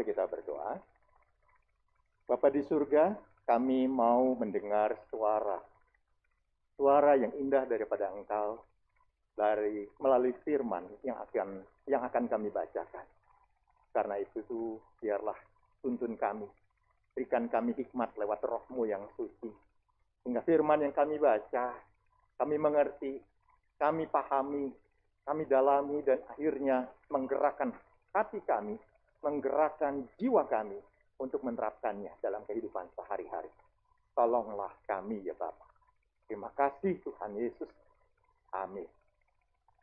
Mari kita berdoa. Bapa di surga, kami mau mendengar suara yang indah daripada Engkau melalui firman yang akan kami bacakan. Karena itu biarlah tuntun kami, berikan kami hikmat lewat Roh-Mu yang suci, sehingga firman yang kami baca, kami mengerti, kami pahami, kami dalami, dan akhirnya menggerakkan hati kami, menggerakkan jiwa kami untuk menerapkannya dalam kehidupan sehari-hari. Tolonglah kami ya Bapa. Terima kasih Tuhan Yesus. Amin.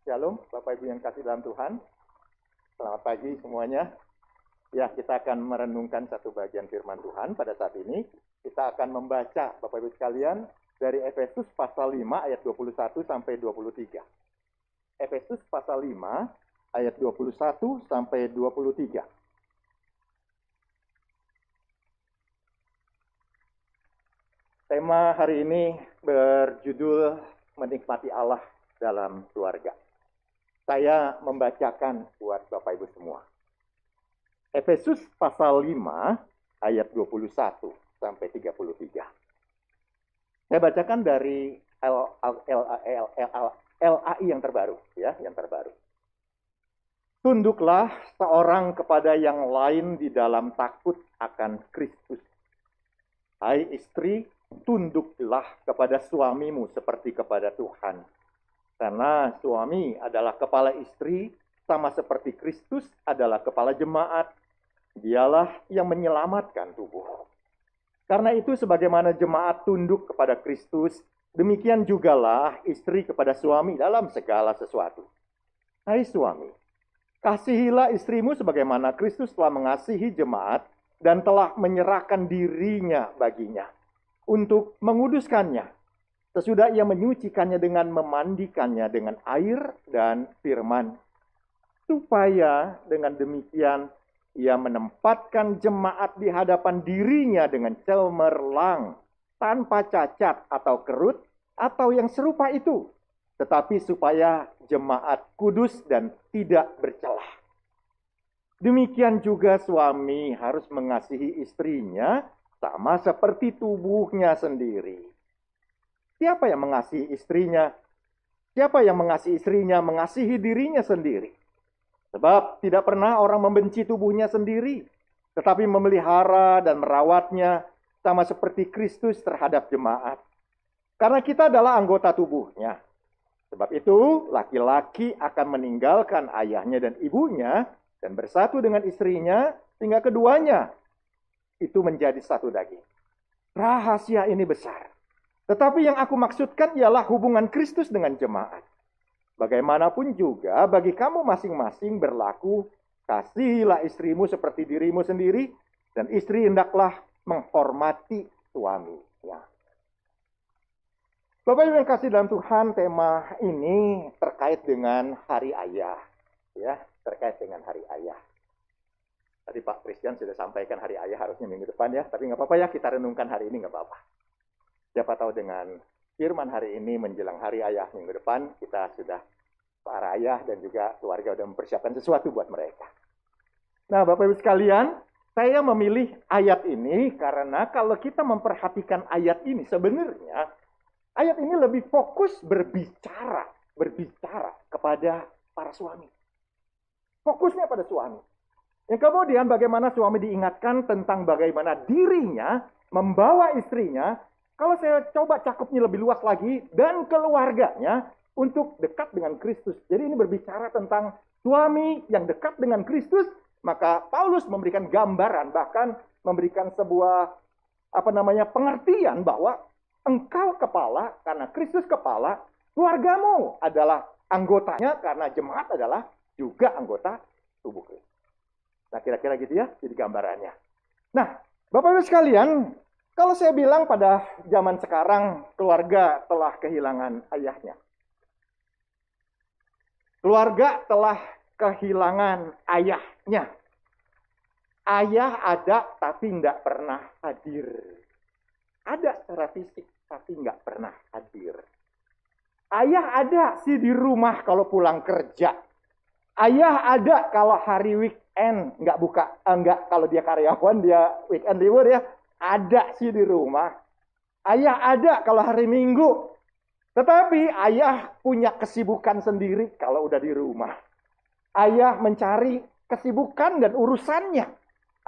Shalom Bapak Ibu yang kasih dalam Tuhan. Selamat pagi semuanya. Ya, kita akan merenungkan satu bagian firman Tuhan pada saat ini. Kita akan membaca Bapak Ibu sekalian dari Efesus pasal 5 ayat 21 sampai 23. Efesus pasal 5 ayat 21 sampai 23. Tema hari ini berjudul menikmati Allah dalam keluarga. Saya membacakan buat Bapak Ibu semua. Efesus pasal 5 ayat 21 sampai 33. Saya bacakan dari LAI yang terbaru, ya, yang terbaru. Tunduklah seorang kepada yang lain di dalam takut akan Kristus. Hai istri, tunduklah kepada suamimu seperti kepada Tuhan. Karena suami adalah kepala istri, sama seperti Kristus adalah kepala jemaat. Dialah yang menyelamatkan tubuh. Karena itu sebagaimana jemaat tunduk kepada Kristus, demikian jugalah istri kepada suami dalam segala sesuatu. Hai suami, kasihilah istrimu sebagaimana Kristus telah mengasihi jemaat dan telah menyerahkan dirinya baginya untuk menguduskannya, sesudah ia menyucikannya dengan memandikannya dengan air dan firman, supaya dengan demikian ia menempatkan jemaat di hadapan dirinya dengan cemerlang, tanpa cacat atau kerut, atau yang serupa itu, tetapi supaya jemaat kudus dan tidak bercelah. Demikian juga suami harus mengasihi istrinya sama seperti tubuhnya sendiri. Siapa yang mengasihi istrinya? Siapa yang mengasihi istrinya mengasihi dirinya sendiri. Sebab tidak pernah orang membenci tubuhnya sendiri, tetapi memelihara dan merawatnya sama seperti Kristus terhadap jemaat. Karena kita adalah anggota tubuhnya. Sebab itu, laki-laki akan meninggalkan ayahnya dan ibunya dan bersatu dengan istrinya, sehingga keduanya itu menjadi satu daging. Rahasia ini besar. Tetapi yang aku maksudkan ialah hubungan Kristus dengan jemaat. Bagaimanapun juga bagi kamu masing-masing berlaku, kasihilah istrimu seperti dirimu sendiri, dan istri hendaklah menghormati suaminya. Bapak Ibu yang kasih dalam Tuhan, tema ini terkait dengan Hari Ayah, ya, terkait dengan Hari Ayah. Tadi Pak Christian sudah sampaikan Hari Ayah harusnya minggu depan ya, tapi nggak apa-apa ya, kita renungkan hari ini nggak apa-apa. Siapa tahu dengan firman hari ini menjelang Hari Ayah minggu depan, kita sudah para ayah dan juga keluarga sudah mempersiapkan sesuatu buat mereka. Nah, Bapak Ibu sekalian, saya memilih ayat ini karena kalau kita memperhatikan ayat ini, sebenarnya ayat ini lebih fokus berbicara kepada para suami. Fokusnya pada suami. Yang kemudian bagaimana suami diingatkan tentang bagaimana dirinya membawa istrinya, kalau saya coba cakupnya lebih luas lagi, dan keluarganya untuk dekat dengan Kristus. Jadi ini berbicara tentang suami yang dekat dengan Kristus, maka Paulus memberikan gambaran, bahkan memberikan sebuah pengertian bahwa engkau kepala karena Kristus kepala, keluargamu adalah anggotanya karena jemaat adalah juga anggota tubuh Kristus. Nah, kira-kira gitu ya, jadi gambarannya. Nah, Bapak Ibu sekalian, kalau saya bilang pada zaman sekarang keluarga telah kehilangan ayahnya. Keluarga telah kehilangan ayahnya. Ayah ada tapi nggak pernah hadir. Ada secara fisik tapi nggak pernah hadir. Ayah ada sih di rumah kalau pulang kerja. Ayah ada kalau hari weekend nggak buka, nggak, kalau dia karyawan dia weekend libur ya, ada sih di rumah. Ayah ada kalau hari Minggu. Tetapi ayah punya kesibukan sendiri kalau udah di rumah. Ayah mencari kesibukan dan urusannya.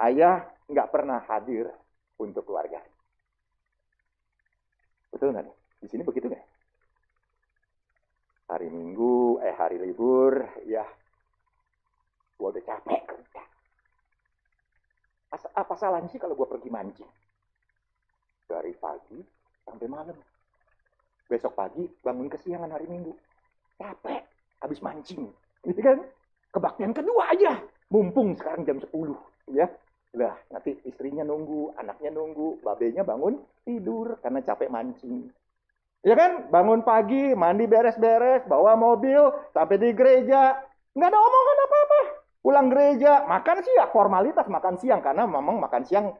Ayah nggak pernah hadir untuk keluarga. Betul nggak? Di sini begitu nggak? Hari Minggu, hari libur, ya, gua udah capek kerja. Apa salahnya sih kalau gua pergi mancing? Dari pagi sampai malam. Besok pagi bangun kesiangan hari Minggu. Capek, habis mancing. Gitu kan? Kebaktian kedua aja. Mumpung sekarang jam 10. Ya. Lah, nanti istrinya nunggu, anaknya nunggu, babenya bangun tidur karena capek mancing. Ya kan? Bangun pagi, mandi beres-beres, bawa mobil, sampai di gereja. Nggak ada omongan apa-apa. Pulang gereja, makan sih ya formalitas makan siang. Karena memang makan siang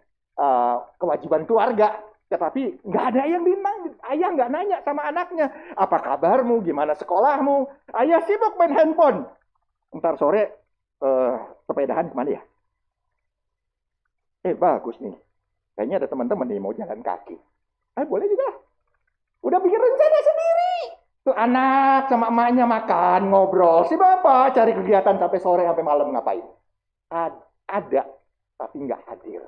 kewajiban keluarga. Tetapi nggak ada yang dinang. Ayah nggak nanya sama anaknya. Apa kabarmu? Gimana sekolahmu? Ayah sibuk main handphone. Ntar sore sepedahan kemana ya? Bagus nih. Kayaknya ada teman-teman nih mau jalan kaki. Boleh juga. Udah bikin rencana sendiri. Tuh anak sama emaknya makan, ngobrol. Si bapak cari kegiatan sampai sore, sampai malam ngapain? Ada, tapi nggak hadir.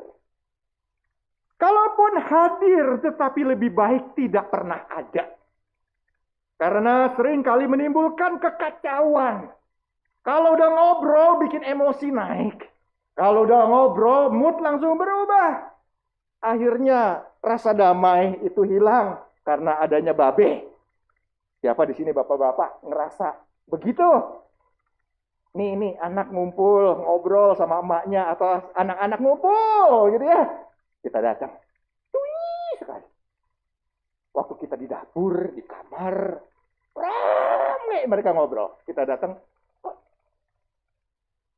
Kalaupun hadir, tetapi lebih baik tidak pernah ada. Karena sering kali menimbulkan kekacauan. Kalau udah ngobrol, bikin emosi naik. Kalau udah ngobrol, mood langsung berubah. Akhirnya rasa damai itu hilang karena adanya babe. Siapa di sini bapak-bapak ngerasa begitu? Nih anak ngumpul, ngobrol sama emaknya atau anak-anak ngumpul gitu ya. Kita datang. Wih, sekali. Waktu kita di dapur, di kamar, rame mereka ngobrol. Kita datang.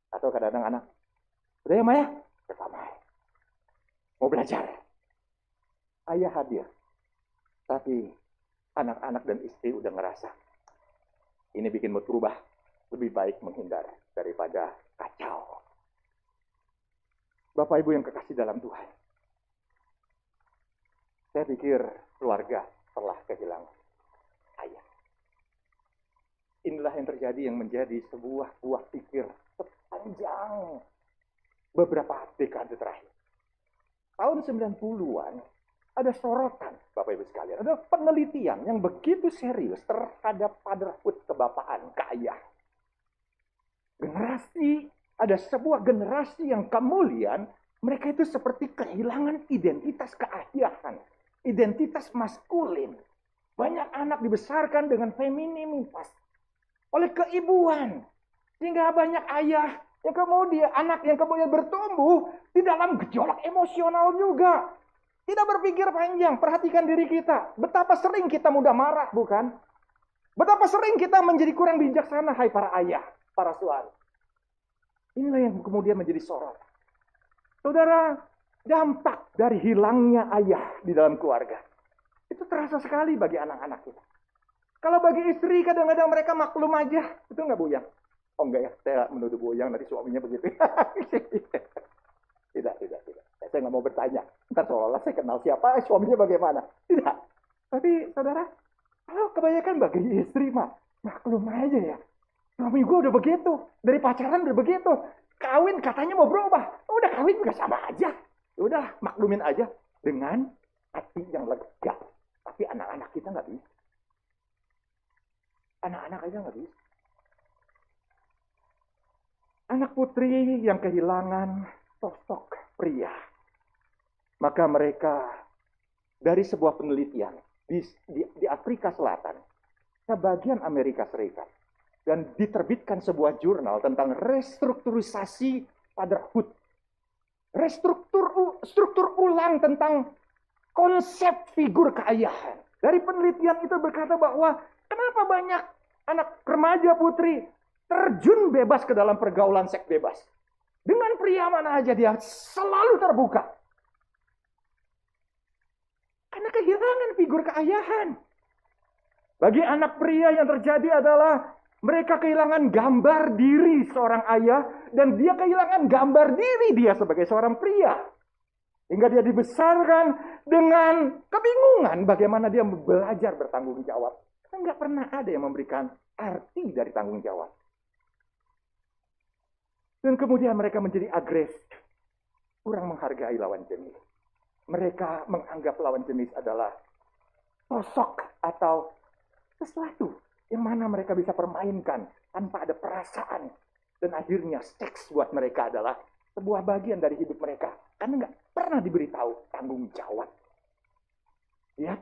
Atau kadang-kadang anak, udah ya Maya? Bersama. Mau belajar. Ayah hadir. Tapi anak-anak dan istri udah ngerasa. Ini bikin mood berubah. Lebih baik menghindar daripada kacau. Bapak Ibu yang kekasih dalam Tuhan. Saya pikir keluarga telah kehilangan ayah. Inilah yang terjadi yang menjadi sebuah buah pikir sepanjang beberapa dekade terakhir. Tahun 90-an ada sorotan, Bapak Ibu sekalian. Ada penelitian yang begitu serius terhadap fatherhood, kebapaan, ke ayah. Ada sebuah generasi yang kemuliaan, mereka itu seperti kehilangan identitas keayahan, identitas maskulin. Banyak anak dibesarkan dengan femininitas oleh keibuan. Sehingga banyak ayah yang kemudian, anak yang kemudian bertumbuh di dalam gejolak emosional juga. Tidak berpikir panjang, perhatikan diri kita. Betapa sering kita mudah marah, bukan? Betapa sering kita menjadi kurang bijaksana, hai para ayah, para suami. Inilah yang kemudian menjadi sorotan. Saudara, dampak dari hilangnya ayah di dalam keluarga itu terasa sekali bagi anak-anak kita. Kalau bagi istri kadang-kadang mereka maklum aja, itu nggak Buyang? Oh enggak ya, saya menuduh Buyang nanti suaminya begitu. Tidak. Saya nggak mau bertanya. Ntar seolah-olah saya kenal siapa, suaminya bagaimana. Tidak. Tapi saudara, kalau kebanyakan bagi istri mah maklum aja ya. Suami gue udah begitu, dari pacaran udah begitu. Kawin katanya mau berubah, udah kawin juga sama aja. Udah maklumin aja dengan hati yang lega. Tapi anak-anak kita nggak bisa. Anak-anak aja nggak bisa. Anak putri yang kehilangan sosok pria. Maka mereka dari sebuah penelitian di Afrika Selatan, sebagian Amerika Serikat, dan diterbitkan sebuah jurnal tentang restrukturisasi fatherhood. Struktur ulang tentang konsep figur keayahan. Dari penelitian itu berkata bahwa kenapa banyak anak remaja putri terjun bebas ke dalam pergaulan seks bebas. Dengan pria mana aja dia selalu terbuka. Karena kehilangan figur keayahan. Bagi anak pria yang terjadi adalah Mereka kehilangan gambar diri seorang ayah, dan dia kehilangan gambar diri dia sebagai seorang pria. Hingga dia dibesarkan dengan kebingungan bagaimana dia belajar bertanggung jawab. Karena nggak pernah ada yang memberikan arti dari tanggung jawab. Dan kemudian mereka menjadi agresif. Kurang menghargai lawan jenis. Mereka menganggap lawan jenis adalah sosok atau sesuatu yang mana mereka bisa permainkan tanpa ada perasaan. Dan akhirnya seks buat mereka adalah sebuah bagian dari hidup mereka. Karena nggak pernah diberitahu tanggung jawab. Ya,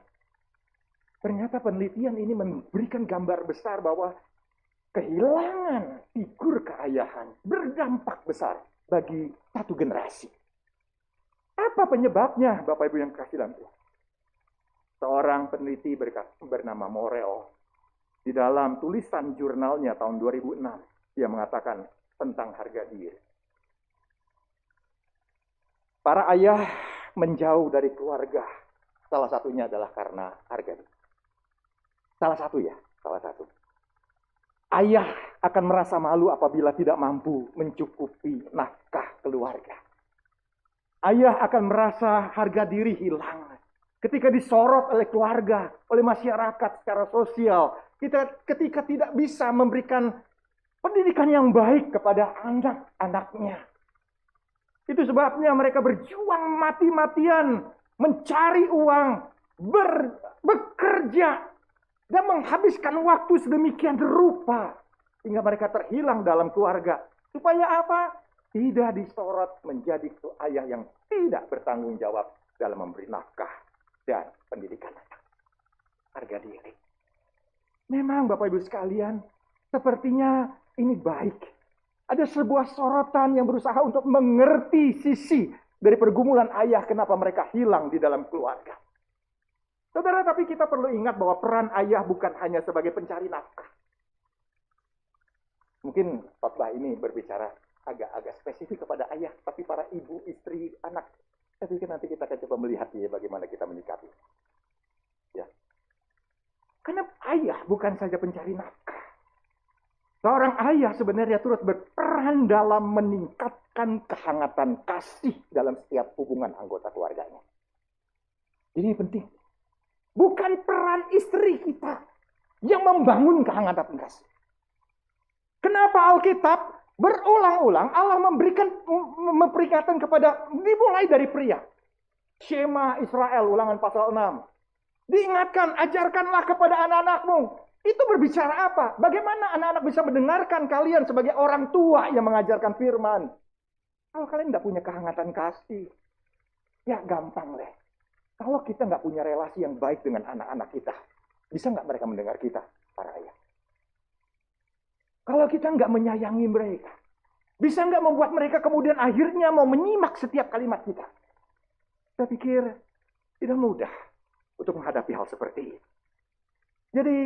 ternyata penelitian ini memberikan gambar besar bahwa kehilangan figur keayahan berdampak besar bagi satu generasi. Apa penyebabnya, Bapak Ibu yang kasih dalam Tuhan? Seorang peneliti bernama Morel, di dalam tulisan jurnalnya tahun 2006, dia mengatakan tentang harga diri. Para ayah menjauh dari keluarga, salah satunya adalah karena harga diri. Salah satu. Ayah akan merasa malu apabila tidak mampu mencukupi nafkah keluarga. Ayah akan merasa harga diri hilang ketika disorot oleh keluarga, oleh masyarakat secara sosial. Ketika tidak bisa memberikan pendidikan yang baik kepada anak-anaknya. Itu sebabnya mereka berjuang mati-matian, mencari uang, bekerja, dan menghabiskan waktu sedemikian rupa. Hingga mereka terhilang dalam keluarga. Supaya apa? Tidak disorot menjadi ayah yang tidak bertanggung jawab dalam memberi nafkah dan pendidikan anak. Harga diri. Memang Bapak Ibu sekalian, sepertinya ini baik. Ada sebuah sorotan yang berusaha untuk mengerti sisi dari pergumulan ayah kenapa mereka hilang di dalam keluarga. Saudara, tapi kita perlu ingat bahwa peran ayah bukan hanya sebagai pencari nafkah. Mungkin khotbah ini berbicara agak spesifik kepada ayah, tapi para ibu, istri, anak, saya pikir nanti kita akan coba melihat ya bagaimana kita menyikapi. Ya. Karena ayah bukan saja pencari nafkah. Seorang ayah sebenarnya turut berperan dalam meningkatkan kehangatan kasih dalam setiap hubungan anggota keluarganya. Ini penting. Bukan peran istri kita yang membangun kehangatan kasih. Kenapa Alkitab berulang-ulang Allah memberikan memperingatkan kepada dimulai dari pria. Shema Israel, Ulangan pasal 6. Diingatkan, ajarkanlah kepada anak-anakmu. Itu berbicara apa? Bagaimana anak-anak bisa mendengarkan kalian sebagai orang tua yang mengajarkan firman? Kalau kalian tidak punya kehangatan kasih, ya gampang deh. Kalau kita nggak punya relasi yang baik dengan anak-anak kita, bisa nggak mereka mendengar kita, para ayah? Kalau kita nggak menyayangi mereka, bisa nggak membuat mereka kemudian akhirnya mau menyimak setiap kalimat kita? Saya pikir tidak mudah untuk menghadapi hal seperti ini. Jadi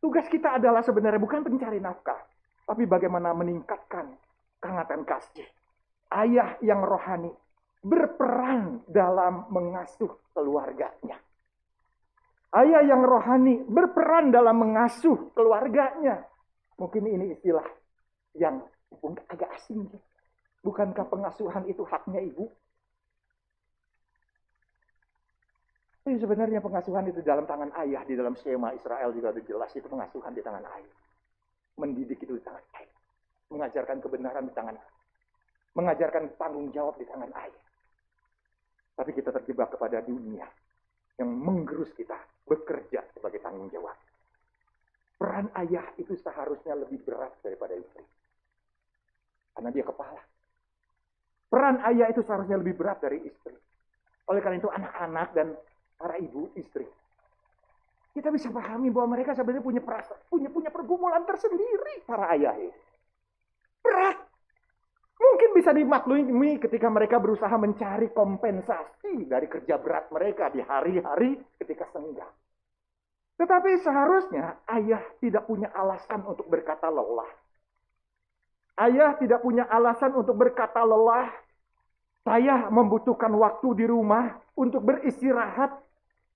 tugas kita adalah sebenarnya bukan pencari nafkah, tapi bagaimana meningkatkan kehangatan kasih. Ayah yang rohani berperan dalam mengasuh keluarganya. Ayah yang rohani berperan dalam mengasuh keluarganya. Mungkin ini istilah yang agak asing. Bukankah pengasuhan itu haknya ibu? Tapi sebenarnya pengasuhan itu dalam tangan ayah. Di dalam Shema Israel juga ada jelas itu pengasuhan di tangan ayah. Mendidik itu di tangan ayah. Mengajarkan kebenaran di tangan ayah. Mengajarkan tanggung jawab di tangan ayah. Tapi kita terjebak kepada dunia yang menggerus kita bekerja sebagai tanggung jawab. Peran ayah itu seharusnya lebih berat daripada istri. Karena dia kepala. Peran ayah itu seharusnya lebih berat dari istri. Oleh karena itu anak-anak dan para ibu, istri, kita bisa pahami bahwa mereka sebenarnya punya perasaan, punya pergumulan tersendiri, para ayah ini. Berat. Mungkin bisa dimaklumi ketika mereka berusaha mencari kompensasi dari kerja berat mereka di hari-hari ketika senggang. Tetapi seharusnya ayah tidak punya alasan untuk berkata lelah. Ayah tidak punya alasan untuk berkata lelah. Saya membutuhkan waktu di rumah untuk beristirahat,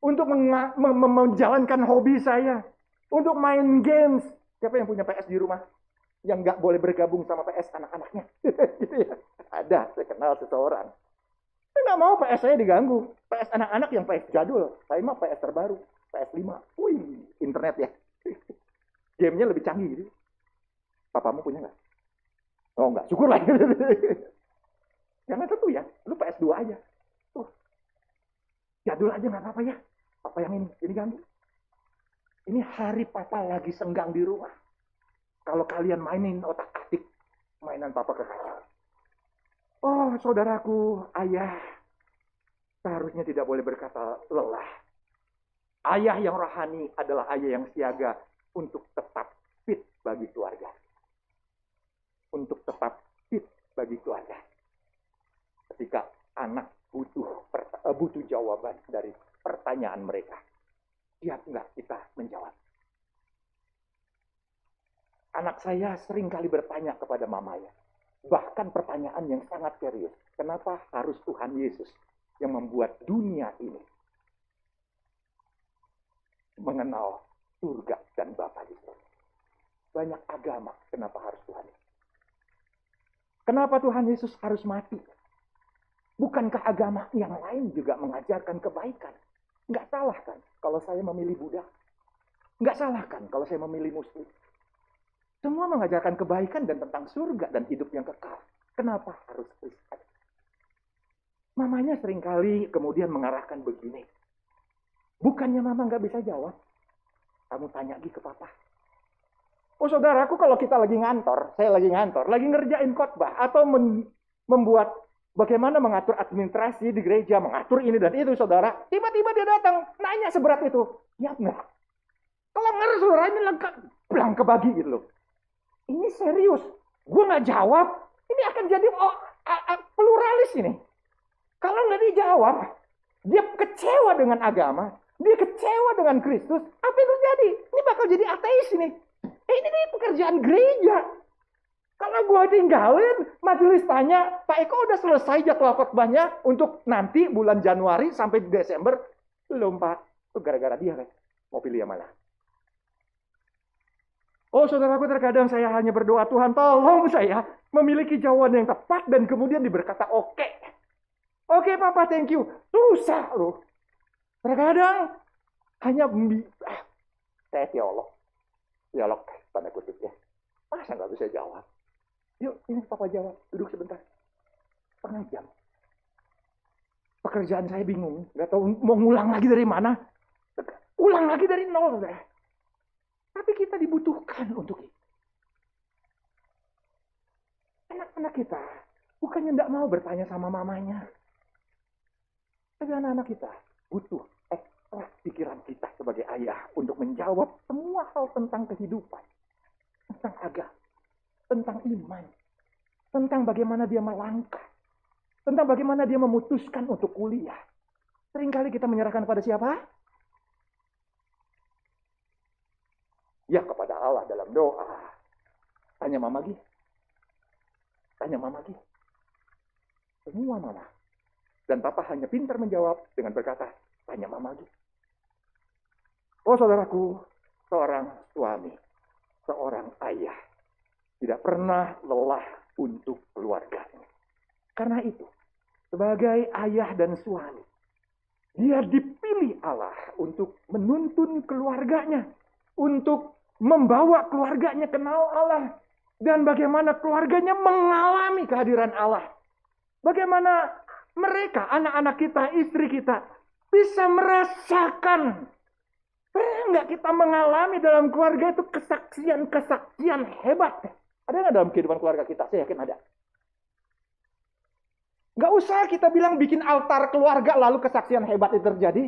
untuk menjalankan hobi saya, untuk main games, Siapa yang punya PS di rumah? Yang nggak boleh bergabung sama PS anak-anaknya. Gitu ya. Ada, saya kenal seseorang. Saya nggak mau PS saya diganggu. PS anak-anak yang PS jadul. Saya mah PS terbaru. PS5. Wih, internet ya. Gamenya lebih canggih gitu. Papamu punya nggak? Oh nggak, syukur lah. Jangan satu ya, lu PS2 aja. Tuh, jadul aja nggak apa-apa ya. Apa yang ini ganggu. Ini hari papa lagi senggang di rumah. Kalau kalian mainin otak-atik, mainan papa kekacau. Oh, saudaraku, ayah seharusnya tidak boleh berkata lelah. Ayah yang rohani adalah ayah yang siaga untuk tetap fit bagi keluarga. Untuk tetap fit bagi keluarga. Ketika anak butuh jawaban dari pertanyaan mereka, siap nggak kita menjawab? Anak saya sering kali bertanya kepada mamanya, bahkan pertanyaan yang sangat serius. Kenapa harus Tuhan Yesus yang membuat dunia ini mengenal surga dan Bapa di surga? Banyak agama, kenapa harus Tuhan Yesus? Kenapa Tuhan Yesus harus mati? Bukankah agama yang lain juga mengajarkan kebaikan? Nggak salah kan kalau saya memilih Buddha? Nggak salah kan kalau saya memilih Muslim? Semua mengajarkan kebaikan dan tentang surga dan hidup yang kekal. Kenapa harus Kristen? Mamanya seringkali kemudian mengarahkan begini. Bukannya mama nggak bisa jawab. Kamu tanya lagi ke papa. Oh saudaraku, kalau kita lagi ngantor, saya lagi ngantor, lagi ngerjain khotbah atau membuat bagaimana mengatur administrasi di gereja, mengatur ini dan itu, saudara. Tiba-tiba dia datang, nanya seberat itu. Ya enggak. Kalau nggak saudara ini lengkap, belang kebagi gitu loh. Ini serius. Gue nggak jawab, ini akan jadi pluralis ini. Kalau nggak dijawab, dia kecewa dengan agama, dia kecewa dengan Kristus. Apa yang terjadi? Ini bakal jadi ateis ini. Ini pekerjaan gereja. Kalau gue tinggalin, majelis tanya, Pak Eko udah selesai jadwal khotbahnya untuk nanti bulan Januari sampai Desember. Belum Pak, itu gara-gara dia kan. Mau pilih yang mana? Oh saudaraku, terkadang saya hanya berdoa, Tuhan tolong saya memiliki jawaban yang tepat dan kemudian diberkata oke. Oke Papa, thank you. Susah loh. Terkadang hanya saya teolog tanda kutip ya. Masa nggak bisa jawab? Yuk, ini Papa jawab. Duduk sebentar. Setengah jam. Pekerjaan saya bingung. Nggak tahu mau ngulang lagi dari mana. Ulang lagi dari nol. Tapi kita dibutuhkan untuk itu. Anak-anak kita bukannya tidak mau bertanya sama mamanya. Tapi anak-anak kita butuh ekstra pikiran kita sebagai ayah untuk menjawab semua hal tentang kehidupan. Tentang agama. Tentang iman. Tentang bagaimana dia melangkah. Tentang bagaimana dia memutuskan untuk kuliah. Seringkali kita menyerahkan pada siapa? Ya kepada Allah dalam doa. Tanya mama Gi. Tanya mama Gi. Semua mama. Dan papa hanya pintar menjawab dengan berkata, tanya mama Gi. Oh saudaraku, seorang suami, seorang ayah, tidak pernah lelah untuk keluarganya. Karena itu, sebagai ayah dan suami, dia dipilih Allah untuk menuntun keluarganya, untuk membawa keluarganya kenal Allah. Dan bagaimana keluarganya mengalami kehadiran Allah. Bagaimana mereka, anak-anak kita, istri kita, bisa merasakan. Pernah nggak kita mengalami dalam keluarga itu kesaksian-kesaksian hebat? Ada nggak dalam kehidupan keluarga kita? Saya yakin ada. Nggak usah kita bilang bikin altar keluarga lalu kesaksian hebat itu terjadi.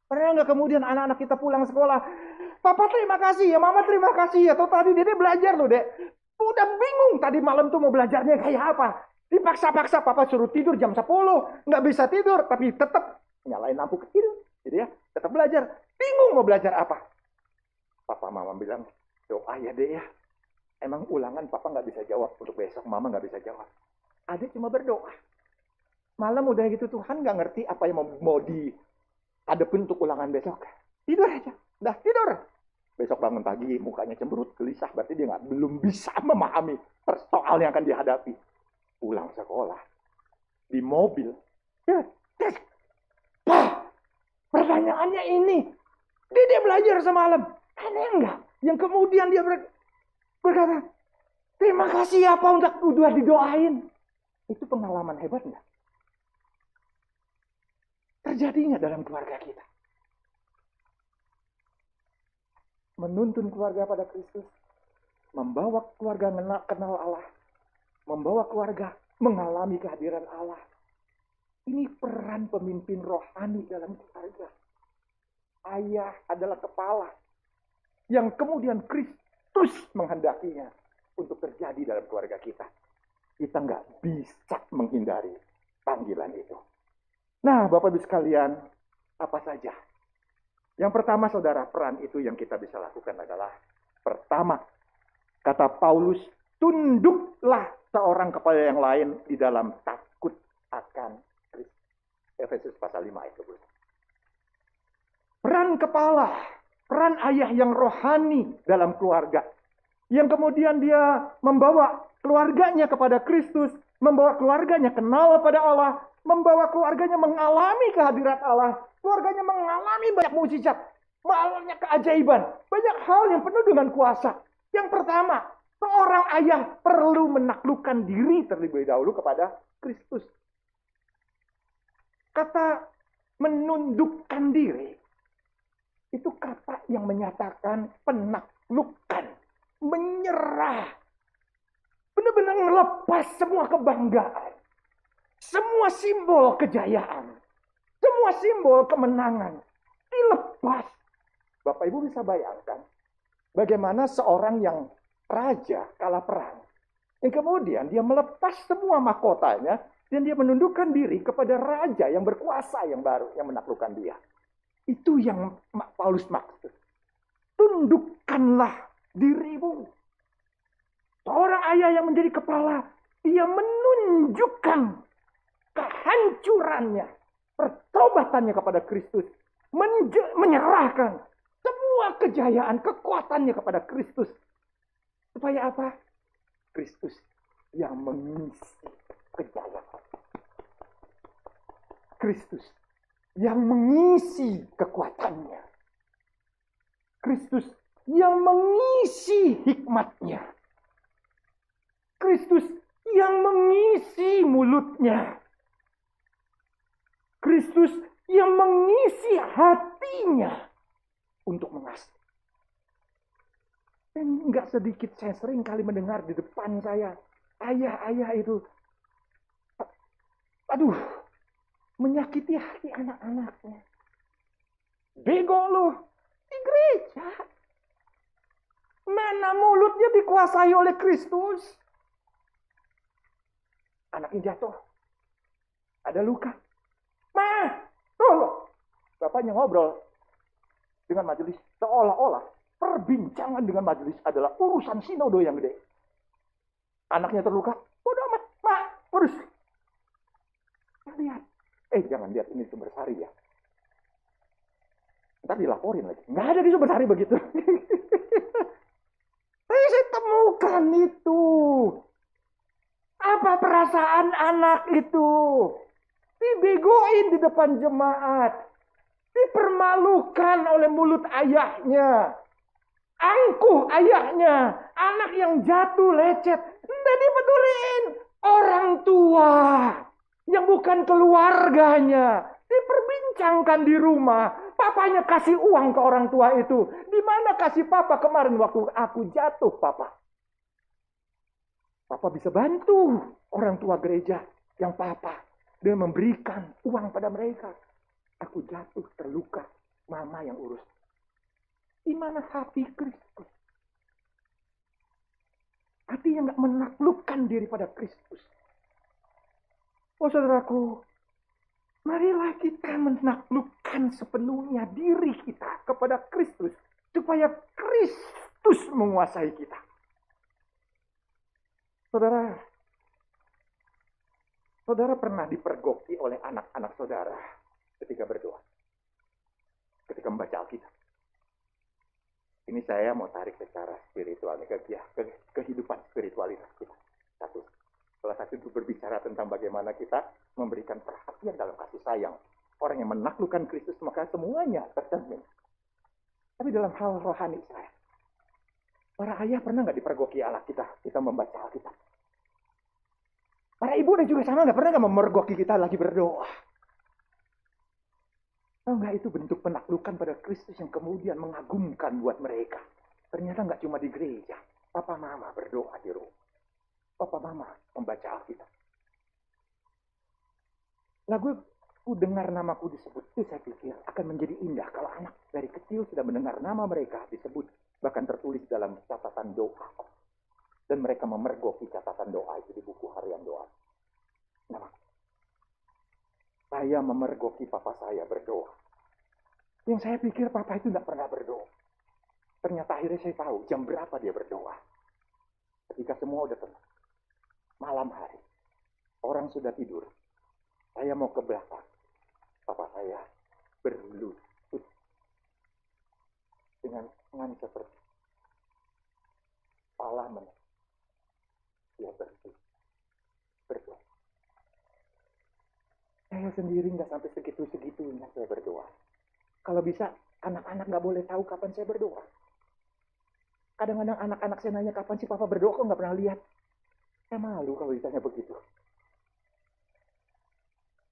Pernah nggak kemudian anak-anak kita pulang sekolah, Papa terima kasih ya, Mama terima kasih ya. Atau tadi Dede belajar loh, Dek. Udah bingung tadi malam tuh mau belajarnya kayak apa. Dipaksa-paksa Papa suruh tidur jam 10. Nggak bisa tidur, tapi tetap nyalain lampu kecil. Gitu ya, tetap belajar. Bingung mau belajar apa. Papa Mama bilang, doa ya Dek ya. Emang ulangan Papa nggak bisa jawab. Untuk besok Mama nggak bisa jawab. Adik cuma berdoa. Malam udah gitu Tuhan nggak ngerti apa yang mau dihadapin untuk ulangan besok. Tidur aja. Dah tidur. Besok bangun pagi, mukanya cemberut, gelisah, berarti dia belum bisa memahami soal yang akan dihadapi. Pulang sekolah, di mobil, Pak, pertanyaannya ini, dia belajar semalam, aneh enggak? Yang kemudian dia berkata, terima kasih ya Pak untuk udah didoain. Itu pengalaman hebat enggak? Terjadi enggak dalam keluarga kita? Menuntun keluarga pada Kristus, membawa keluarga kenal Allah, membawa keluarga mengalami kehadiran Allah. Ini peran pemimpin rohani dalam keluarga. Ayah adalah kepala yang kemudian Kristus menghendakinya untuk terjadi dalam keluarga kita. Kita nggak bisa menghindari panggilan itu. Nah, Bapak Ibu sekalian, apa saja? Yang pertama, saudara, peran itu yang kita bisa lakukan adalah, pertama, kata Paulus, tunduklah seorang kepada yang lain di dalam takut akan Kristus. Efesus pasal 5 ayat 20. Peran kepala, peran ayah yang rohani dalam keluarga. Yang kemudian dia membawa keluarganya kepada Kristus, membawa keluarganya kenal pada Allah, membawa keluarganya mengalami kehadirat Allah, keluarganya mengalami banyak mukjizat, banyak keajaiban, banyak hal yang penuh dengan kuasa. Yang pertama, seorang ayah perlu menaklukkan diri terlebih dahulu kepada Kristus. Kata menundukkan diri, itu kata yang menyatakan penaklukan, menyerah, benar-benar melepas semua kebanggaan, semua simbol kejayaan, semua simbol kemenangan, dilepas. Bapak Ibu bisa bayangkan bagaimana seorang yang raja kalah perang, yang kemudian dia melepas semua mahkotanya, dan dia menundukkan diri kepada raja yang berkuasa yang baru, yang menaklukkan dia. Itu yang Paulus maksud. Tundukkanlah dirimu. Seorang ayah yang menjadi kepala, dia menunjukkan kehancurannya, pertobatannya kepada Kristus, menyerahkan semua kejayaan, kekuatannya kepada Kristus. Supaya apa? Kristus yang mengisi kejayaan. Kristus yang mengisi kekuatannya. Kristus yang mengisi hikmatnya. Kristus yang mengisi mulutnya. Kristus yang mengisi hatinya untuk mengasihi. Dan enggak sedikit saya sering kali mendengar di depan saya, ayah-ayah itu, aduh, menyakiti hati anak-anaknya. Bego lu, di gereja. Mana mulutnya dikuasai oleh Kristus. Anaknya jatuh. Ada luka. Tuh, bapaknya ngobrol dengan majelis. Seolah-olah perbincangan dengan majelis adalah urusan sinodo yang gede. Anaknya terluka. Bodoh amat, urus. Lihat. Jangan lihat ini Sumber Sari ya. Ntar dilaporin lagi. Nggak ada di Sumber Sari begitu. Saya temukan itu. Apa perasaan anak itu? Dibegoin di depan jemaat. Dipermalukan oleh mulut ayahnya. Angkuh ayahnya. Anak yang jatuh lecet. Nggak dipeduliin. Orang tua yang bukan keluarganya diperbincangkan di rumah. Papanya kasih uang ke orang tua itu. Di mana kasih papa kemarin waktu aku jatuh, papa? Papa bisa bantu orang tua gereja yang papa dengan memberikan uang pada mereka. Aku jatuh, terluka, mama yang urus. Di mana hati Kristus? Hati yang gak menaklukkan diri pada Kristus. Oh saudaraku, marilah kita menaklukkan sepenuhnya diri kita kepada Kristus, supaya Kristus menguasai kita. Saudara pernah dipergoki oleh anak-anak saudara ketika berdoa, ketika membaca Alkitab. Ini saya mau tarik secara spiritual, kehidupan spiritualitas kita. Satu. Salah satu itu berbicara tentang bagaimana kita memberikan perhatian dalam kasih sayang. Orang yang menaklukkan Kristus maka semuanya tercermin. Tapi dalam hal rohani saya, para ayah pernah nggak dipergoki Allah kita membaca Alkitab? Para ibu dan juga sama nggak pernah nggak memergoki kita lagi berdoa? Tahu nggak itu bentuk penaklukan pada Kristus yang kemudian mengagumkan buat mereka. Ternyata nggak cuma di gereja. Papa mama berdoa di rumah. Papa mama membaca Alkitab. Lagu ku dengar namaku disebut, itu saya pikir akan menjadi indah kalau anak dari kecil sudah mendengar nama mereka disebut, bahkan tertulis dalam catatan doa. Dan mereka memergoki catatan doa itu di buku harian doa. Nama. Saya memergoki papa saya berdoa. Yang saya pikir papa itu tidak pernah berdoa. Ternyata akhirnya saya tahu jam berapa dia berdoa. Ketika semua udah tenang. Malam hari. Orang sudah tidur. Saya mau ke belakang. Papa saya berlutut. Dengan tangan seperti kepala menang. Dia berdoa. Saya sendiri nggak sampai segitu-segitunya saya berdoa. Kalau bisa, anak-anak nggak boleh tahu kapan saya berdoa. Kadang-kadang anak-anak saya nanya kapan sih papa berdoa, kok nggak pernah lihat. Saya malu kalau ditanya begitu.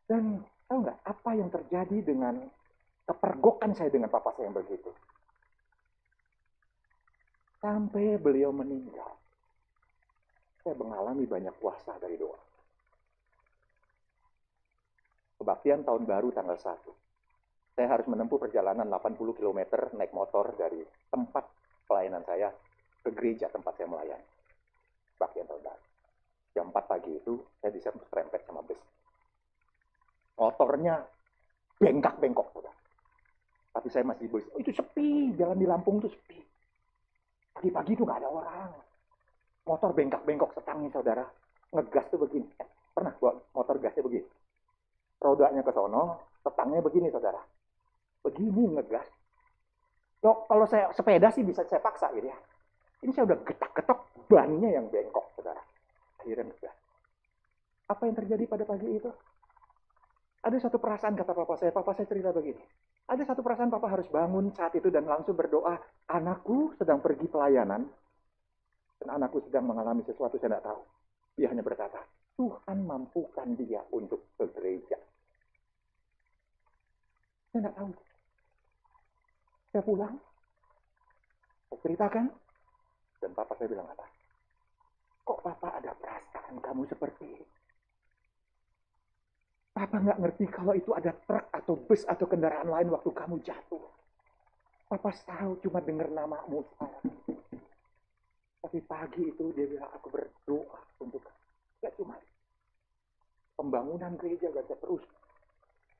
Dan tahu nggak apa yang terjadi dengan kepergokan saya dengan papa saya yang begitu. Sampai beliau meninggal, saya mengalami banyak kuasa dari doa. Kebaktian tahun baru tanggal 1. Saya harus menempuh perjalanan 80 km naik motor dari tempat pelayanan saya ke gereja tempat saya melayani. Kebaktian tahun baru. Jam 4 pagi itu saya bisa serempet sama bus. Motornya bengkak-bengkok. Tapi saya masih bus. Oh, itu sepi. Jalan di Lampung itu sepi. Pagi-pagi itu nggak ada orang. Motor bengkak-bengkok setangnya saudara. Ngegas tuh begini. Pernah buat motor gasnya begini. Rodanya ke sono, setangnya begini saudara. Begini ngegas. Kalau saya sepeda sih bisa saya paksa gitu ya. Ini saya udah getak-getok bannya yang bengkok saudara. Akhirnya ngegas. Apa yang terjadi pada pagi itu? Ada satu perasaan kata papa saya cerita begini. Ada satu perasaan papa harus bangun saat itu dan langsung berdoa. Anakku sedang pergi pelayanan. Dan anakku sedang mengalami sesuatu saya tidak tahu. Dia hanya berkata, Tuhan mampukan dia untuk ke gereja. Saya tidak tahu. Saya pulang. Saya ceritakan. Dan papa saya bilang apa? Kok papa ada perasaan kamu seperti ini? Papa nggak ngerti kalau itu ada truk atau bus atau kendaraan lain waktu kamu jatuh. Papa tahu cuma dengar namamu sekarang. Tapi pagi itu dia bilang aku berdoa untuk ya cuma pembangunan gereja gak bisa terus.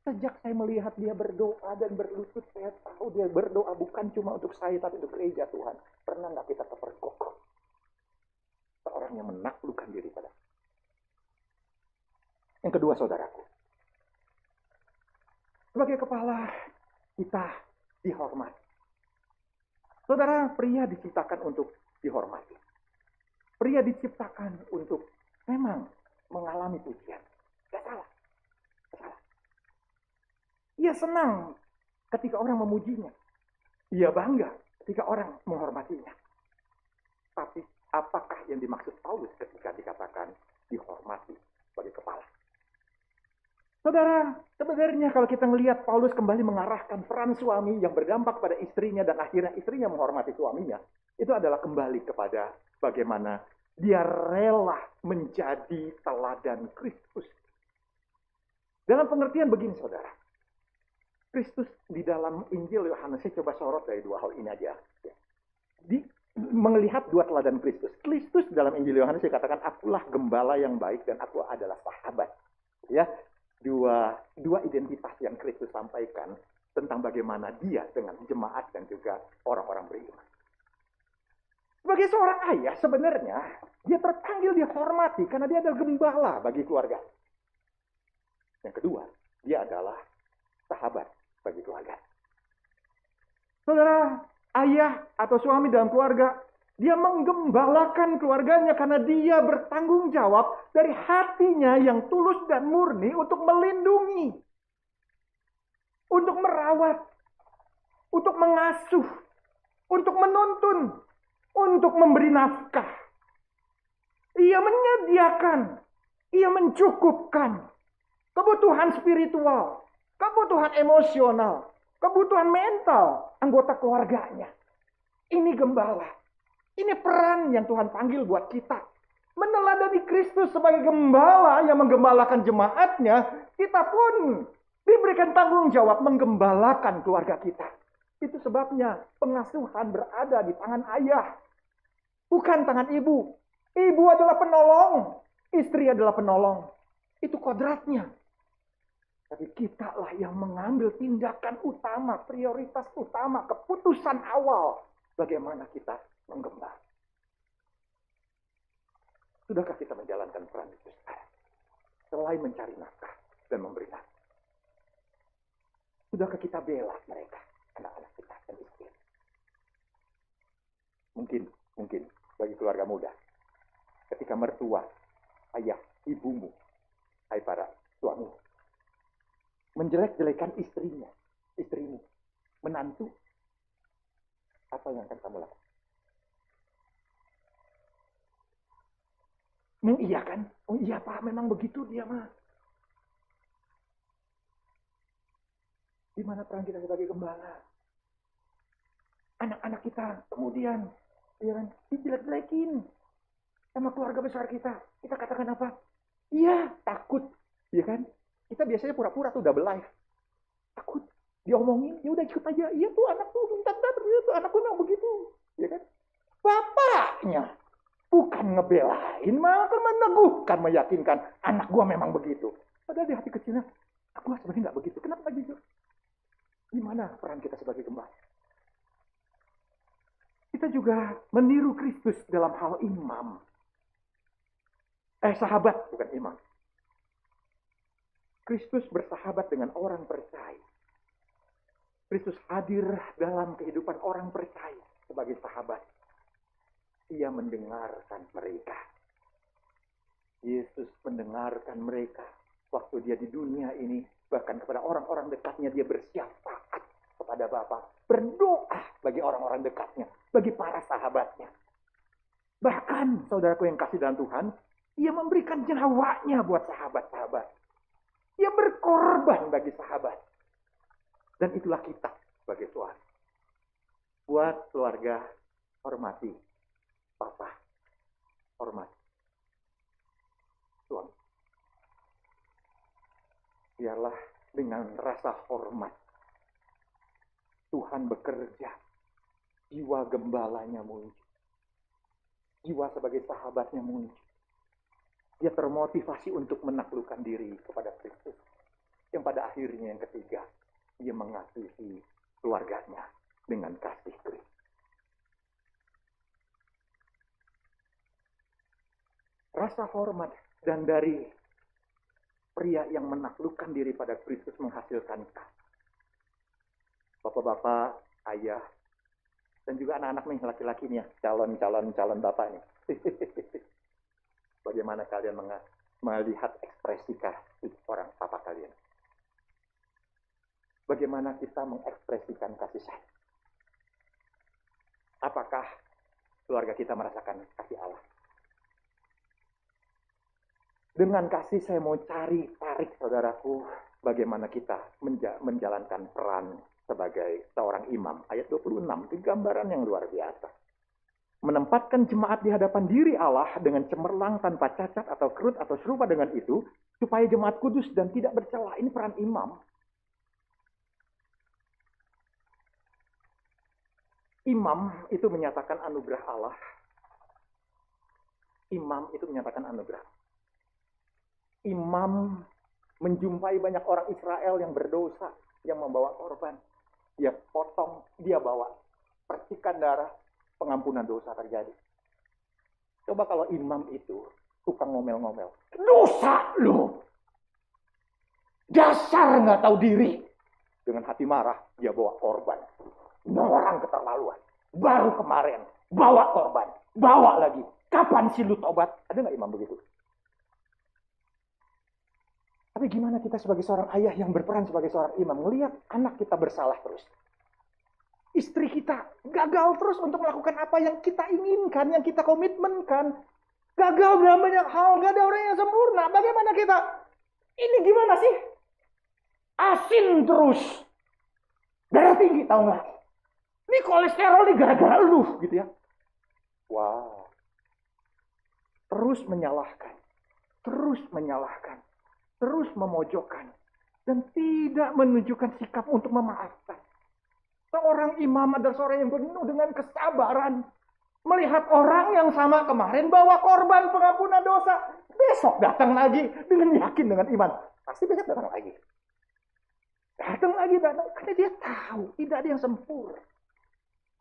Sejak saya melihat dia berdoa dan berlutut, saya tahu dia berdoa bukan cuma untuk saya tapi untuk gereja Tuhan. Pernah nggak kita terpergok? Seorang yang menaklukkan diri pada. Yang kedua saudaraku. Sebagai kepala kita dihormati. Saudara, pria diciptakan untuk dihormati. Pria diciptakan untuk memang mengalami pujian. Gak salah. Gak salah. Ia senang ketika orang memujinya. Ia bangga ketika orang menghormatinya. Tapi apakah yang dimaksud Paulus ketika dikatakan dihormati sebagai kepala? Saudara, sebenarnya kalau kita melihat Paulus kembali mengarahkan peran suami yang berdampak pada istrinya dan akhirnya istrinya menghormati suaminya, itu adalah kembali kepada bagaimana dia rela menjadi teladan Kristus. Dalam pengertian begini saudara, Kristus di dalam Injil Yohanes, saya coba sorot dari dua hal ini aja. Melihat dua teladan Kristus. Kristus dalam Injil Yohanes dikatakan, akulah gembala yang baik dan aku adalah sahabat. Ya, dua identitas yang Kristus sampaikan tentang bagaimana dia dengan jemaat dan juga orang-orang beriman. Sebagai seorang ayah sebenarnya dia terpanggil dihormati karena dia adalah gembala bagi keluarga. Yang kedua, dia adalah sahabat bagi keluarga. Saudara, Ayah atau suami dalam keluarga, dia menggembalakan keluarganya karena dia bertanggung jawab dari hatinya yang tulus dan murni untuk melindungi, untuk merawat, untuk mengasuh, untuk menuntun, untuk memberi nafkah. Ia menyediakan, ia mencukupkan kebutuhan spiritual, kebutuhan emosional, kebutuhan mental anggota keluarganya. Ini gembala. Ini peran yang Tuhan panggil buat kita. Meneladani Kristus sebagai gembala yang menggembalakan jemaatnya, kita pun diberikan tanggung jawab menggembalakan keluarga kita. Itu sebabnya pengasuhan berada di tangan ayah, bukan tangan ibu. Ibu adalah penolong, istri adalah penolong. Itu kodratnya. Tapi kitalah yang mengambil tindakan utama, prioritas utama, keputusan awal. Bagaimana kita menggembala. Sudahkah kita menjalankan peran itu sekarang? Selain mencari nafkah dan memberi nafkah. Sudahkah kita bela mereka, anak-anak kita dan istri? Mungkin bagi keluarga muda. Ketika mertua, ayah, ibumu, hai para suami, menjelek-jelekan istrimu, menantu, apa yang akan kamu lakukan? Mengiyakan? Oh iya Pak, memang begitu dia mah. Di mana peran kita sebagai gembala? Anak-anak kita kemudian, ya kan, dijelek-jelekin sama keluarga besar kita. Kita katakan apa? Iya, takut, ya kan? Kita biasanya pura-pura tuh double life. Takut, diomongin, ya udah ikut aja. Iya tuh anakku, tuh anakku memang begitu, ya kan? Bapaknya bukan ngebelain, malah meneguhkan, meyakinkan anak gua memang begitu. Padahal di hati kecilnya, aku sebenarnya nggak begitu. Kenapa lagi jujur? Gimana peran kita sebagai gembala? Kita juga meniru Kristus dalam hal imam. Sahabat, bukan imam. Kristus bersahabat dengan orang percaya. Kristus hadir dalam kehidupan orang percaya sebagai sahabat. Ia mendengarkan mereka. Yesus mendengarkan mereka waktu dia di dunia ini. Bahkan kepada orang-orang dekatnya dia bersyafaat kepada Bapa. Berdoa bagi orang-orang dekatnya. Bagi para sahabatnya. Bahkan saudaraku yang kasih dalam Tuhan, ia memberikan nyawanya buat sahabat-sahabat. Ia berkorban bagi sahabat. Dan itulah kita sebagai suami. Buat keluarga, hormati Papa, hormati suami. Biarlah dengan rasa hormat Tuhan bekerja. Jiwa gembalanya muncul. Jiwa sebagai sahabatnya muncul. Dia termotivasi untuk menaklukkan diri kepada Kristus. Yang pada akhirnya yang ketiga, dia mengasihi keluarganya dengan kasih Kristus. Rasa hormat dan dari pria yang menaklukkan diri pada Kristus menghasilkan kasih. Bapak-bapak, ayah, dan juga anak-anak nih, laki-laki nih ya, calon bapak nih. Bagaimana kalian melihat ekspresi kasih orang papa kalian? Bagaimana kita mengekspresikan kasih sayang? Apakah keluarga kita merasakan kasih Allah? Dengan kasih saya mau tarik saudaraku, bagaimana kita menjalankan peran sebagai seorang imam. Ayat 26, itu gambaran yang luar biasa. Menempatkan jemaat di hadapan diri Allah dengan cemerlang tanpa cacat atau kerut atau serupa dengan itu, supaya jemaat kudus dan tidak bercela. Ini peran imam. Imam itu menyatakan anugerah Allah. Imam itu menyatakan anugerah. Imam menjumpai banyak orang Israel yang berdosa, yang membawa korban. Dia potong, dia bawa percikan darah, pengampunan dosa terjadi. Coba kalau imam itu tukang ngomel-ngomel. Dosa lu! Dasar nggak tahu diri. Dengan hati marah, dia bawa korban. Orang keterlaluan. Baru kemarin, bawa korban, bawa lagi. Kapan sih lu tobat? Ada nggak imam begitu? Tapi gimana kita sebagai seorang ayah yang berperan sebagai seorang imam, melihat anak kita bersalah terus. Istri kita gagal terus untuk melakukan apa yang kita inginkan, yang kita komitmenkan. Gagal dalam banyak hal, gak ada orang yang sempurna. Bagaimana kita? Ini gimana sih? Asin terus. Darah tinggi, tahu nggak? Ini kolesterol nih gara-gara lu, gitu ya. Wow. Terus menyalahkan. Terus menyalahkan. Terus memojokkan. Dan tidak menunjukkan sikap untuk memaafkan. Seorang imam adalah seorang yang penuh dengan kesabaran. Melihat orang yang sama kemarin bawa korban pengampunan dosa. Besok datang lagi dengan yakin, dengan iman. Pasti besok datang lagi. Datang lagi. Karena dia tahu tidak ada yang sempurna.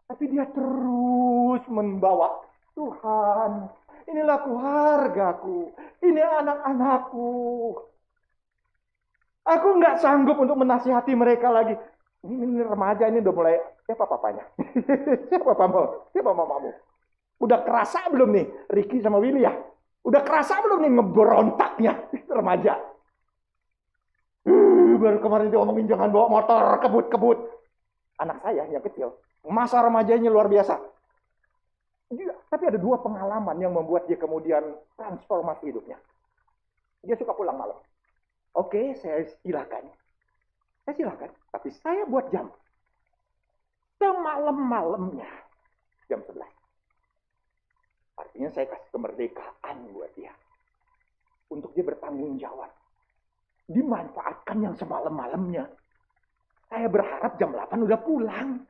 Tapi dia terus membawa, Tuhan, inilah keluargaku. Ini anak-anakku. Aku nggak sanggup untuk menasihati mereka lagi. Ini remaja ini udah mulai, siapa papanya? Siapa papamu? Siapa mamamu? Udah kerasa belum nih Ricky sama Willy ya? Udah kerasa belum nih ngeberontaknya remaja? Baru kemarin dia ngomongin jangan bawa motor kebut-kebut. Anak saya yang kecil, masa remajanya luar biasa. Tapi ada dua pengalaman yang membuat dia kemudian transformasi hidupnya. Dia suka pulang malam. Oke, saya silakan. Tapi saya buat jam. Semalam-malamnya. Jam 11. Artinya saya kasih kemerdekaan buat dia. Untuk dia bertanggung jawab. Dimanfaatkan yang semalam-malamnya. Saya berharap jam 8 udah pulang.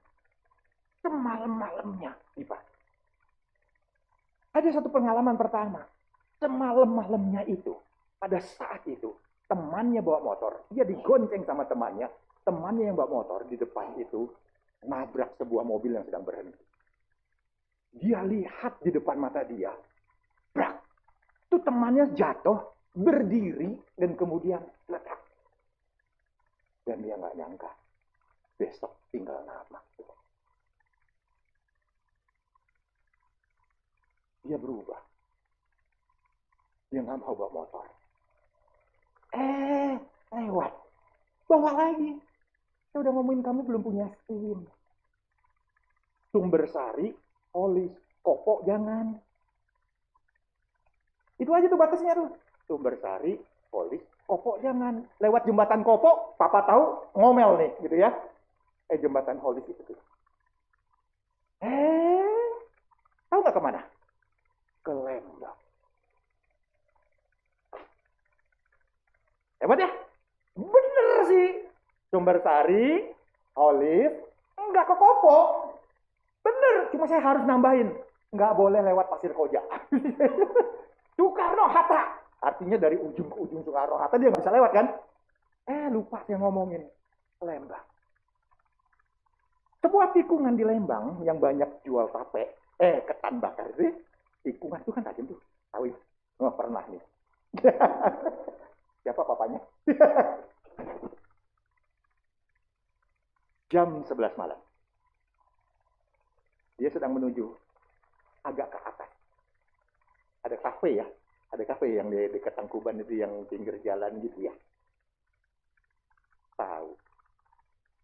Semalam-malamnya. Ada satu pengalaman pertama. Semalam-malamnya itu. Pada saat itu. Temannya bawa motor. Dia digonceng sama temannya. Temannya yang bawa motor di depan itu nabrak sebuah mobil yang sedang berhenti. Dia lihat di depan mata dia. Brak. Itu temannya jatuh, berdiri, dan kemudian letak. Dan dia nggak nyangka. Besok tinggal nama. Dia berubah. Dia nggak mau bawa motor. Lewat. Bawa lagi. Saya udah ngomongin kamu belum punya SIM. Sumber Sari, Polis, Kopo jangan. Itu aja tuh batasnya tuh. Sumber Sari, Polis, Kopo jangan. Lewat jembatan Kopo, papa tahu ngomel nih gitu ya. Jembatan Polis itu tuh. Tahu nggak kemana? Ke Lembang. Hebat ya? Bener sih. Sumber Sari, Polis, enggak ke Kopo. Bener, cuma saya harus nambahin. Nggak boleh lewat Pasir Koja. Soekarno-Hatta. Artinya dari ujung ke ujung Soekarno-Hatta dia nggak bisa lewat kan? Lupa saya ngomongin. Lembang. Sebuah tikungan di Lembang yang banyak jual tape. Ketan bakar itu. Tikungan itu kan tajam tuh. Tahu ya? Oh, pernah nih. Siapa papanya? Jam 11 malam. Dia sedang menuju agak ke atas. Ada kafe ya. Ada kafe yang di dekat Tangkuban itu yang pinggir jalan gitu ya. Tahu.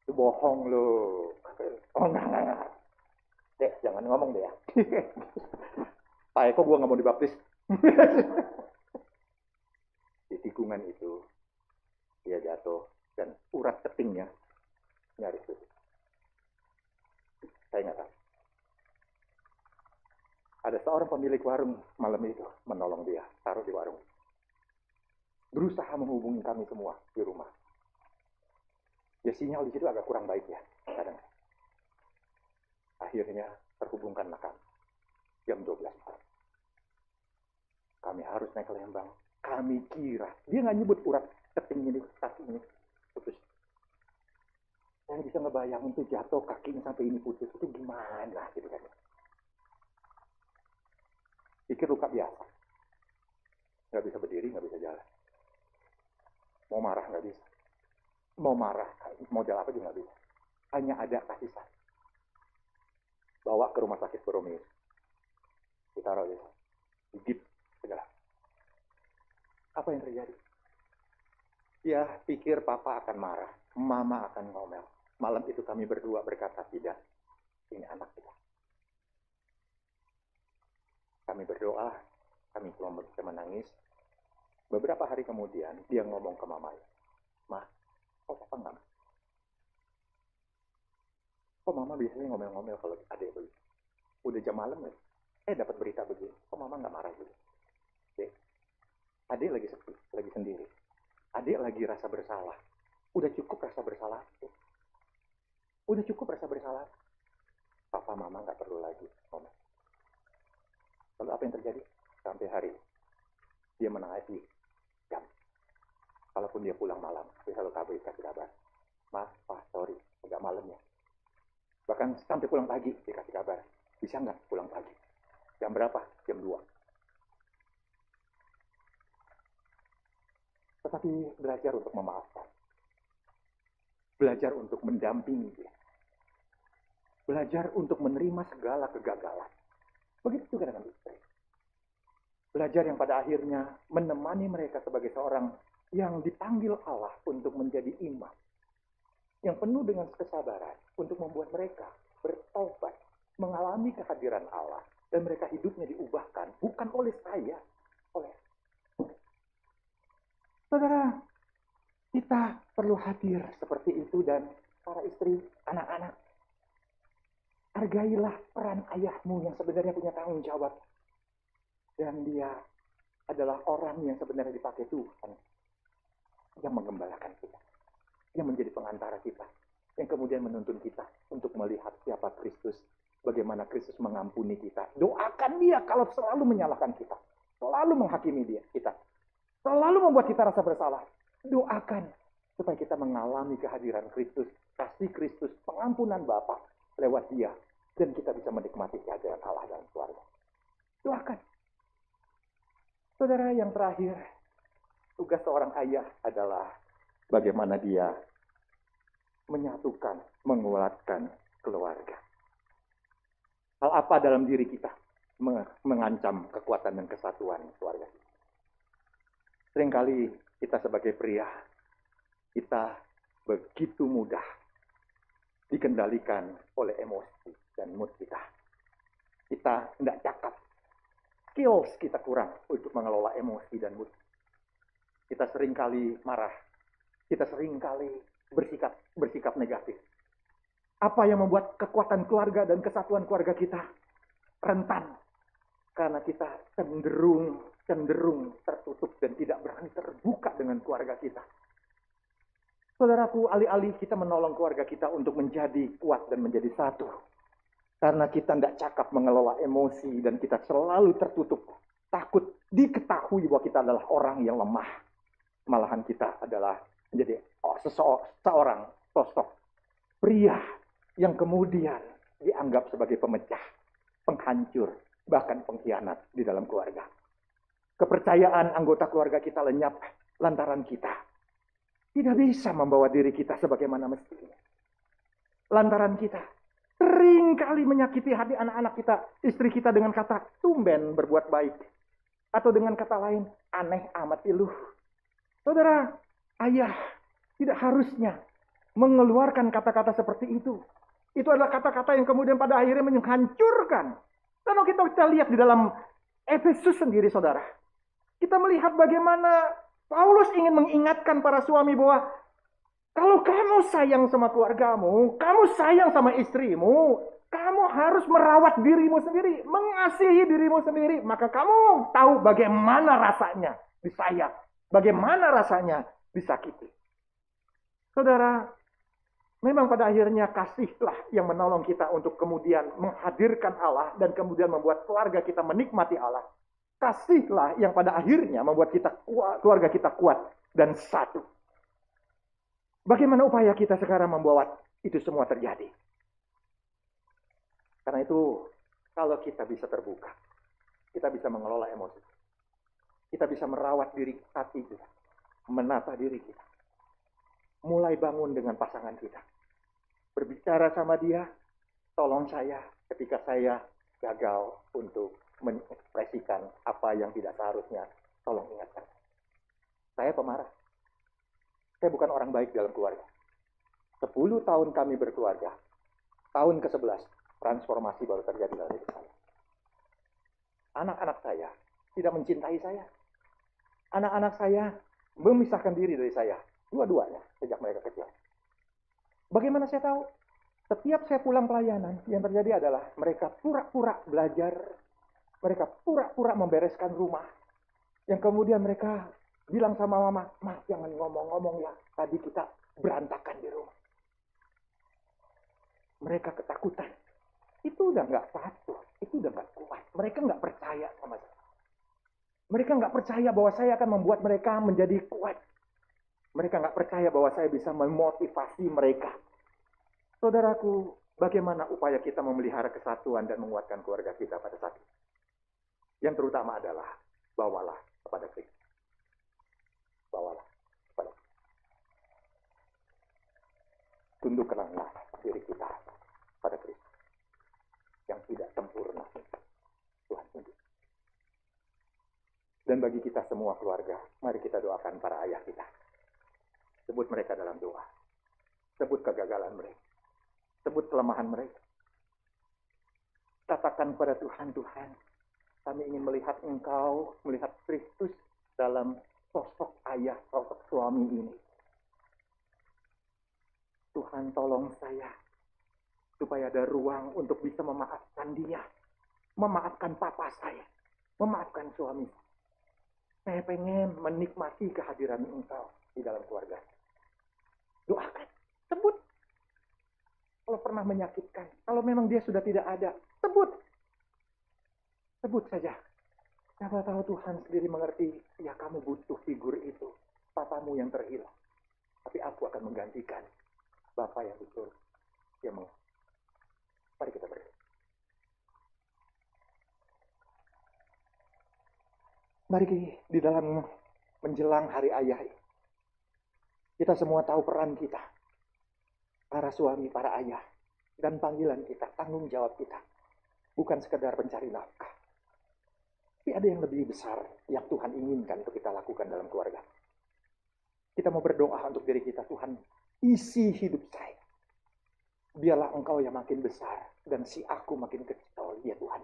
Itu bohong loh. Oh enggak. Dek, jangan ngomong deh ya. Pak Eko gue nggak mau dibaptis. Di tikungan itu dia jatuh dan urat ketingnya nyaris tutup. Saya nggak tahu. Ada seorang pemilik warung malam itu menolong dia, taruh di warung. Berusaha menghubungi kami semua di rumah. Ya sinyal di situ agak kurang baik ya, kadang. Akhirnya terhubungkanlah kami. Jam 12 malam. Kami harus naik ke Lembang. Kami kira, dia nggak nyebut urat keting ini, kaki ini putus. Saya bisa ngebayangin tuh jatuh kakinya sampai ini putus, itu gimana gitu kan. Pikir luka biasa. Nggak bisa berdiri, nggak bisa jalan. Mau marah nggak bisa. Mau marah, mau jalan apa juga nggak bisa. Hanya ada kasih sayang. bawa ke rumah sakit Borromeus, ditaruh di sana, gigit segala. Apa yang terjadi? Dia pikir papa akan marah, mama akan ngomel. Malam itu kami berdua berkata, tidak, ini anak kita. Kami berdoa, kami cuma bisa menangis. Beberapa hari kemudian, dia ngomong ke mamanya, "Ma, kok papa nggak? Kok mama biasanya ngomel-ngomel kalau adik begitu? Udah jam malam nih, dapat berita begini. Kok mama nggak marah gitu? Dek, adik lagi sepi, lagi sendiri. Adik lagi rasa bersalah. Udah cukup rasa bersalah itu. Udah cukup rasa bersalah. Papa mama nggak perlu lagi ngomel." Lalu apa yang terjadi? Sampai hari dia menangis jam. Kalaupun dia pulang malam, dia selalu kasih kabar. "Ma, Pak, sorry, agak malam ya." Bahkan sampai pulang pagi, dia kasih kabar. "Bisa nggak pulang pagi?" Jam berapa? Jam 2. Tetapi belajar untuk memaafkan. Belajar untuk mendampingi dia. Belajar untuk menerima segala kegagalan. Begitu juga dengan istri. Belajar yang pada akhirnya menemani mereka sebagai seorang yang dipanggil Allah untuk menjadi imam. Yang penuh dengan kesabaran untuk membuat mereka bertobat, mengalami kehadiran Allah, dan mereka hidupnya diubahkan bukan oleh saya, oleh saudara. Kita perlu hadir seperti itu, dan para istri, anak-anak, hargailah peran ayahmu yang sebenarnya punya tanggung jawab, dan dia adalah orang yang sebenarnya dipakai Tuhan yang menggembalakan kita, yang menjadi pengantara kita, yang kemudian menuntun kita untuk melihat siapa Kristus, bagaimana Kristus mengampuni kita. Doakan dia kalau selalu menyalahkan kita, selalu menghakimi kita, selalu membuat kita rasa bersalah. Doakan supaya kita mengalami kehadiran Kristus, kasih Kristus, pengampunan Bapa lewat dia, dan kita bisa menikmati kehadiran Allah dalam keluarga. Doakan. Saudara, yang terakhir, tugas seorang ayah adalah bagaimana dia menyatukan, menguatkan keluarga. Hal apa dalam diri kita mengancam kekuatan dan kesatuan keluarga? Seringkali kita sebagai pria, kita begitu mudah dikendalikan oleh emosi dan mood kita. Kita tidak cakap. Skills kita kurang untuk mengelola emosi dan mood. Kita seringkali marah. Kita seringkali bersikap negatif. Apa yang membuat kekuatan keluarga dan kesatuan keluarga kita rentan? Karena kita cenderung tertutup dan tidak berani terbuka dengan keluarga kita. Saudaraku, alih-alih kita menolong keluarga kita untuk menjadi kuat dan menjadi satu, karena kita tidak cakap mengelola emosi dan kita selalu tertutup, takut diketahui bahwa kita adalah orang yang lemah. Malahan kita adalah menjadi seorang sosok pria yang kemudian dianggap sebagai pemecah, penghancur, bahkan pengkhianat di dalam keluarga. Kepercayaan anggota keluarga kita lenyap lantaran kita tidak bisa membawa diri kita sebagaimana mestinya. Lantaran kita seringkali menyakiti hati anak-anak kita, istri kita dengan kata tumben berbuat baik, atau dengan kata lain aneh amat iluh. Saudara, ayah tidak harusnya mengeluarkan kata-kata seperti itu. Itu adalah kata-kata yang kemudian pada akhirnya menghancurkan. Kalau kita lihat di dalam Efesus sendiri, saudara, kita melihat bagaimana Paulus ingin mengingatkan para suami bahwa kalau kamu sayang sama keluargamu, kamu sayang sama istrimu, kamu harus merawat dirimu sendiri, mengasihi dirimu sendiri. Maka kamu tahu bagaimana rasanya disayang, bagaimana rasanya disakiti. Saudara, memang pada akhirnya kasihlah yang menolong kita untuk kemudian menghadirkan Allah dan kemudian membuat keluarga kita menikmati Allah. Kasihlah yang pada akhirnya membuat keluarga kita kuat dan satu. Bagaimana upaya kita sekarang membawa itu semua terjadi? Karena itu, kalau kita bisa terbuka, kita bisa mengelola emosi. Kita bisa merawat diri hati kita, menata diri kita. Mulai bangun dengan pasangan kita. Berbicara sama dia, Tolong saya ketika saya gagal untuk mengekspresikan apa yang tidak seharusnya. Tolong ingatkan. Saya pemarah. Saya bukan orang baik dalam keluarga. 10 tahun kami berkeluarga. Tahun ke-11, transformasi baru terjadi dalam hidup saya. Anak-anak saya tidak mencintai saya. Anak-anak saya memisahkan diri dari saya. Dua-duanya sejak mereka kecil. Bagaimana saya tahu? Setiap saya pulang pelayanan, yang terjadi adalah mereka pura-pura belajar. Mereka pura-pura membereskan rumah. Yang kemudian mereka bilang sama mama, "Ma, jangan ngomong-ngomong ya. Tadi kita berantakan di rumah." Mereka ketakutan. Itu udah nggak patuh. Itu udah nggak kuat. Mereka nggak percaya sama saya. Mereka nggak percaya bahwa saya akan membuat mereka menjadi kuat. Mereka nggak percaya bahwa saya bisa memotivasi mereka. Saudaraku, bagaimana upaya kita memelihara kesatuan dan menguatkan keluarga kita pada saat ini? Yang terutama adalah, bawalah kepada Kristus. Bawalah kepada Kristus. Tundukkanlah diri kita pada Kristus. Yang tidak sempurna, Tuhan tunjuk. Dan bagi kita semua keluarga, mari kita doakan para ayah kita. Sebut mereka dalam doa. Sebut kegagalan mereka. Sebut kelemahan mereka. Katakan kepada Tuhan, Tuhan, kami ingin melihat Engkau, melihat Kristus dalam sosok ayah, sosok suami ini. Tuhan, tolong saya, supaya ada ruang untuk bisa memaafkan dia. Memaafkan papa saya. Memaafkan suami saya. Saya pengen menikmati kehadiran Engkau di dalam keluarga. Doakan, sebut. Kalau pernah menyakitkan, kalau memang dia sudah tidak ada, sebut. Sebut saja. Siapa tahu Tuhan sendiri mengerti, ya kamu butuh figur itu. Papamu yang terhilang. Tapi aku akan menggantikan Bapa yang betul. Mari kita berdoa. Mari di dalam menjelang hari ayah ini, kita semua tahu peran kita. Para suami, para ayah. Dan panggilan kita, tanggung jawab kita. Bukan sekedar pencari nafkah. Tapi ada yang lebih besar yang Tuhan inginkan untuk kita lakukan dalam keluarga. Kita mau berdoa untuk diri kita, Tuhan, isi hidup saya. Biarlah Engkau yang makin besar dan si aku makin kecil, ya Tuhan.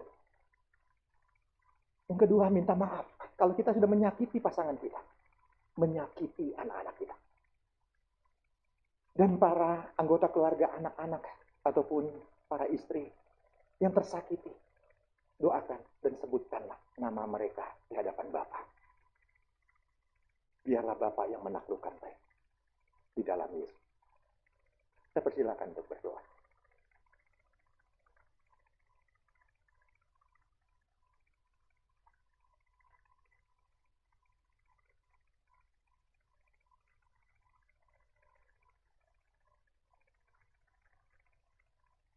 Yang kedua, minta maaf kalau kita sudah menyakiti pasangan kita. Menyakiti anak-anak kita. Dan para anggota keluarga, anak-anak, ataupun para istri yang tersakiti, doakan dan sebutkanlah nama mereka di hadapan Bapa. Biarlah Bapa yang menaklukkan mereka di dalam Yesus. Saya persilakan untuk berdoa.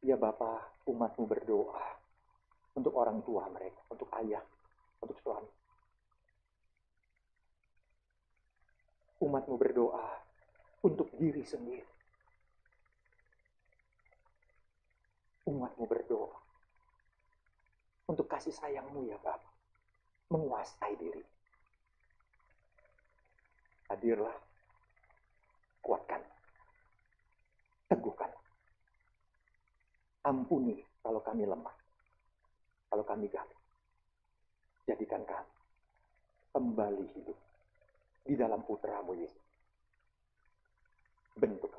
Ya Bapa, umatmu berdoa untuk orang tua mereka, untuk ayah, untuk suami. Umatmu berdoa untuk diri sendiri. Umatmu berdoa untuk kasih sayangmu ya Bapa, menguasai diri. Hadirlah, kuatkan, teguhkan. Ampuni kalau kami lemah, kalau kami gagal. Jadikan kami kembali hidup di dalam putra-Mu Yesus. Bentuk